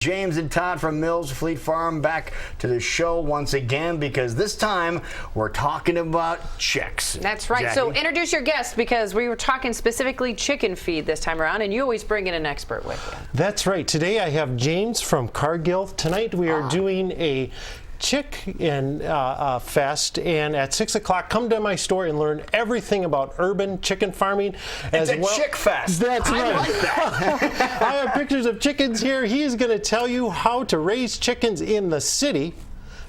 James and Todd from Mills Fleet Farm back to the show once again because this time we're talking about chicks. That's right. Jackie. So introduce your guest because we were talking specifically chicken feed this time around, and you always bring in an expert with you. That's right. Today I have James from Cargill. Tonight we are doing a chick and fest, and at 6 o'clock come to my store and learn everything about urban chicken farming. It's a chick fest. That's right. I like that. I have pictures of chickens here. He's going to tell you how to raise chickens in the city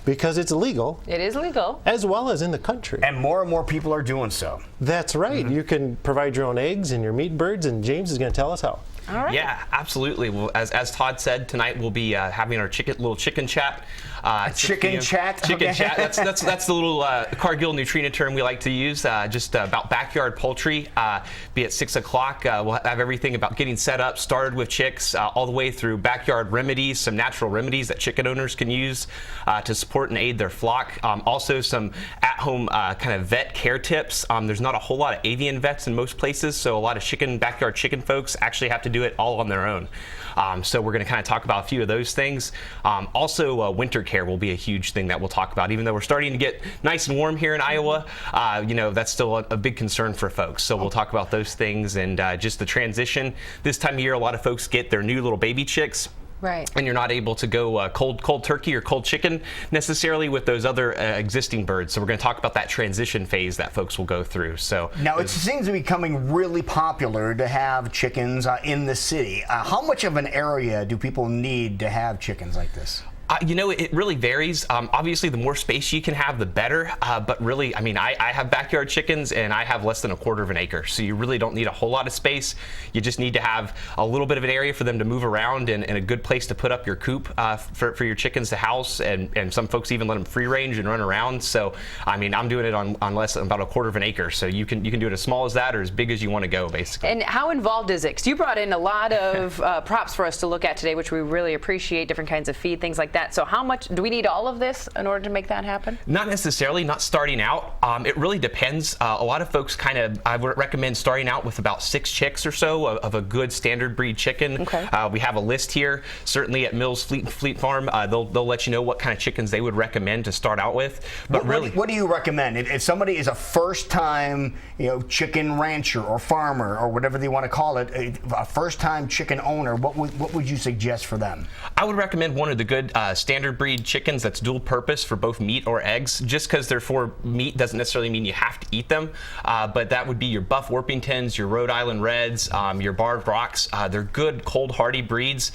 because it's legal. It is legal. As well as in the country. And more people are doing so. That's right. You can provide your own eggs and your meat birds, and James is going to tell us how. All right. Yeah, absolutely. Well, as Todd said, tonight we'll be having our little chicken chat. Chicken chat? Chicken Okay. chat. That's the little Cargill neutrino term we like to use, just about backyard poultry. Be at 6 o'clock. We'll have everything about getting set up, started with chicks, all the way through backyard remedies, some natural remedies that chicken owners can use to support and aid their flock. Also some at-home kind of vet care tips. There's not a whole lot of avian vets in most places, so a lot of backyard chicken folks actually have to do it all on their own. So we're going to kind of talk about a few of those things. Also, winter care will be a huge thing that we'll talk about. Even though we're starting to get nice and warm here in Iowa, that's still a big concern for folks. So we'll talk about those things and just the transition. This time of year, a lot of folks get their new little baby chicks. Right. And you're not able to go cold turkey or cold chicken necessarily with those other existing birds. So we're going to talk about that transition phase that folks will go through. So now it seems to be becoming really popular to have chickens in the city. How much of an area do people need to have chickens like this? It really varies. Obviously, the more space you can have, the better. But really, I have backyard chickens, and I have less than 1/4 of an acre. So you really don't need a whole lot of space. You just need to have a little bit of an area for them to move around and a good place to put up your coop for your chickens to house. And some folks even let them free range and run around. So, I'm doing it on less than about 1/4 of an acre. So you can do it as small as that or as big as you want to go, basically. And how involved is it? Because you brought in a lot of props for us to look at today, which we really appreciate, different kinds of feed, things like that. So how much do we need all of this in order to make that happen? Not necessarily, not starting out. It really depends. A lot of folks I would recommend starting out with about 6 chicks or so of a good standard breed chicken. Okay. We have a list here. Certainly at Mills Fleet Farm, they'll let you know what kind of chickens they would recommend to start out with. But what do you recommend? If somebody is a first-time chicken rancher or farmer or whatever they want to call it, a first-time chicken owner, what would you suggest for them? I would recommend one of the good standard breed chickens that's dual purpose for both meat or eggs. Just because they're for meat doesn't necessarily mean you have to eat them, but that would be your Buff Orpingtons, your Rhode Island Reds, your Barred Rocks. They're good cold hardy breeds.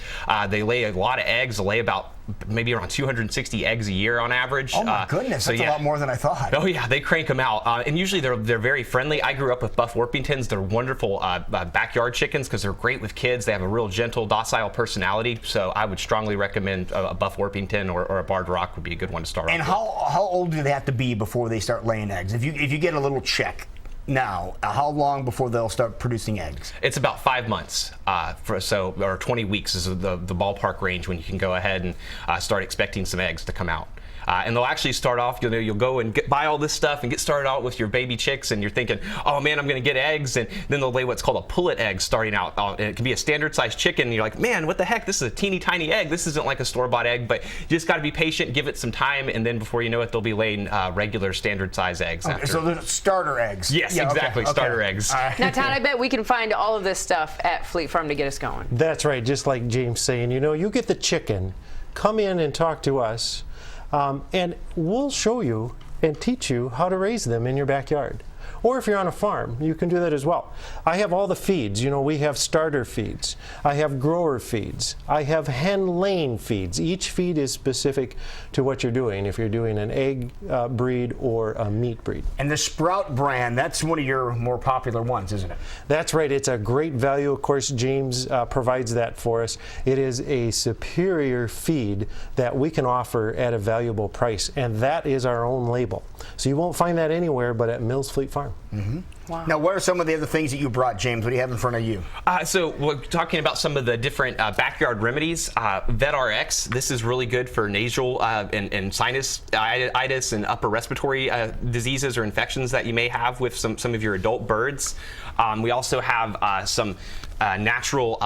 They lay a lot of eggs. They lay about maybe around 260 eggs a year on average. Oh my goodness, that's a lot more than I thought. Oh yeah, they crank them out, and usually they're very friendly. I grew up with Buff Orpingtons. They're wonderful backyard chickens because they're great with kids. They have a real gentle, docile personality. So I would strongly recommend a Buff Orpington or a Barred Rock would be a good one to start off with. And how old do they have to be before they start laying eggs? If you get a little chick now, how long before they'll start producing eggs? It's about 5 months, or 20 weeks is the ballpark range when you can go ahead and start expecting some eggs to come out. And they'll actually start off, you'll go and buy all this stuff and get started out with your baby chicks, and you're thinking, oh man, I'm going to get eggs, and then they'll lay what's called a pullet egg starting out. And it can be a standard sized chicken, and you're like, man, what the heck? This is a teeny tiny egg. This isn't like a store-bought egg, but you just got to be patient, give it some time, and then before you know it, they'll be laying regular standard size eggs. Okay, so they're starter eggs. Yes, yeah, exactly, starter eggs. Now, Todd, I bet we can find all of this stuff at Fleet Farm to get us going. That's right, just like James saying, you get the chicken, come in and talk to us, and we'll show you and teach you how to raise them in your backyard. Or if you're on a farm, you can do that as well. I have all the feeds. We have starter feeds. I have grower feeds. I have hen-laying feeds. Each feed is specific to what you're doing, if you're doing an egg breed or a meat breed. And the Sprout brand, that's one of your more popular ones, isn't it? That's right. It's a great value. Of course, James provides that for us. It is a superior feed that we can offer at a valuable price, and that is our own label. So you won't find that anywhere but at Mills Fleet Farm. Mm-hmm. Wow. Now, what are some of the other things that you brought, James? What do you have in front of you? So we're talking about some of the different backyard remedies. VetRx, this is really good for nasal and sinusitis and upper respiratory diseases or infections that you may have with some of your adult birds. We also have some natural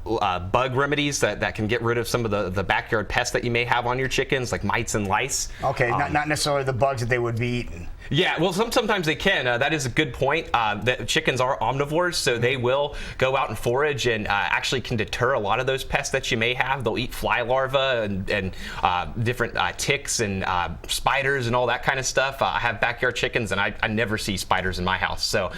bug remedies that can get rid of some of the backyard pests that you may have on your chickens, like mites and lice. Okay, not necessarily the bugs that they would be eating. Yeah, well, sometimes they can. That is a good point. The chickens are omnivores, so they will go out and forage and actually can deter a lot of those pests that you may have. They'll eat fly larvae and different ticks and spiders and all that kind of stuff. I have backyard chickens, and I never see spiders in my house, so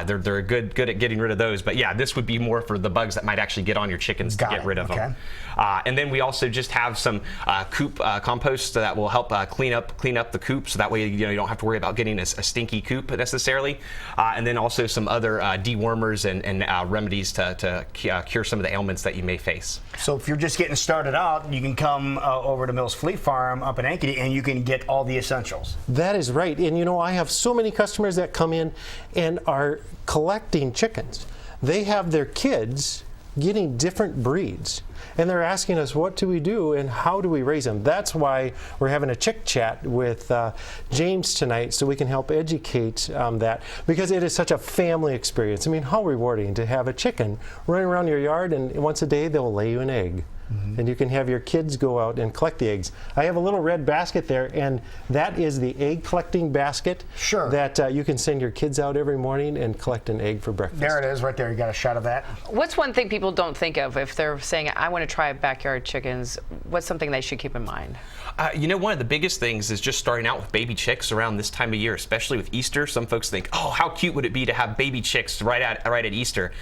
they're good at getting rid of those. But yeah, this would be more for the bugs that might actually get on your chickens to get rid of them. And then we also just have some Coop Compost that will help clean up the coop, so that way you don't have to worry about getting a stinky coop necessarily. And then also some other dewormers and remedies to cure some of the ailments that you may face. So if you're just getting started out, you can come over to Mills Fleet Farm up in Ankeny and you can get all the essentials. That is right. And I have so many customers that come in and are collecting chickens. They have their kids getting different breeds. And they're asking us, what do we do and how do we raise them? That's why we're having a chick chat with James tonight, so we can help educate that, because it is such a family experience. I mean, how rewarding to have a chicken running around your yard, and once a day they'll lay you an egg. And you can have your kids go out and collect the eggs. I have a little red basket there, and that is the egg collecting basket. Sure. That you can send your kids out every morning and collect an egg for breakfast. There it is, right there. You got a shot of that. What's one thing people don't think of if they're saying, I want to try backyard chickens? What's something they should keep in mind? One of the biggest things is just starting out with baby chicks around this time of year, especially with Easter. Some folks think, oh, how cute would it be to have baby chicks right at Easter?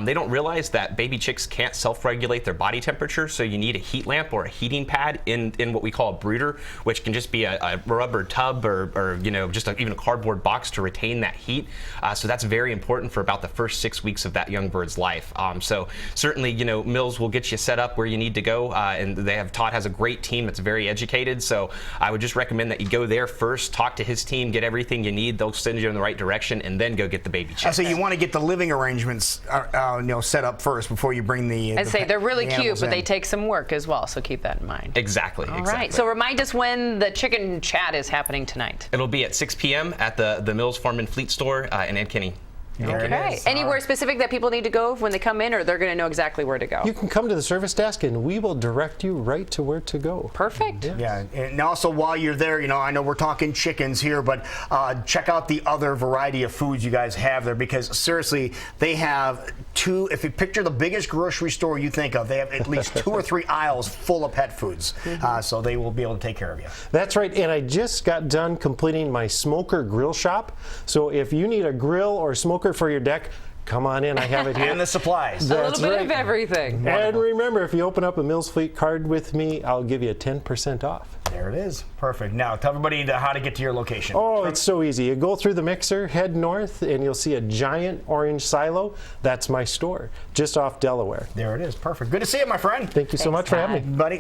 They don't realize that baby chicks can't self-regulate their body temperature, so you need a heat lamp or a heating pad in what we call a brooder, which can just be a rubber tub or just even a cardboard box to retain that heat. So that's very important for about the first 6 weeks of that young bird's life. So certainly, Mills will get you set up where you need to go, and Todd has a great team that's very educated. So I would just recommend that you go there first, talk to his team, get everything you need. They'll send you in the right direction, and then go get the baby chicks. So you want to get the living arrangements set up first before you bring the. I'd say they're really cute, but in. they take some work as well, so keep that in mind. Exactly. All right. So remind us when the chicken chat is happening tonight. It'll be at 6 p.m. at the Mills Farm and Fleet store in Ankeny. Okay. Anywhere specific that people need to go when they come in, or they're going to know exactly where to go? You can come to the service desk and we will direct you right to where to go. Perfect. Yeah, and also while you're there, I know we're talking chickens here, but check out the other variety of foods you guys have there, because seriously, they have if you picture the biggest grocery store you think of, they have at least 2 or 3 aisles full of pet foods. So they will be able to take care of you. That's right, and I just got done completing my smoker grill shop. So if you need a grill or smoker for your deck, come on in, I have it here. And the supplies. A little bit of everything. And remember, if you open up a Mills Fleet card with me, I'll give you 10% off. There it is. Perfect. Now, tell everybody how to get to your location. Oh, it's so easy. You go through the mixer, head north, and you'll see a giant orange silo. That's my store, just off Delaware. There it is. Perfect. Good to see you, my friend. Thank you so much for having me. Buddy,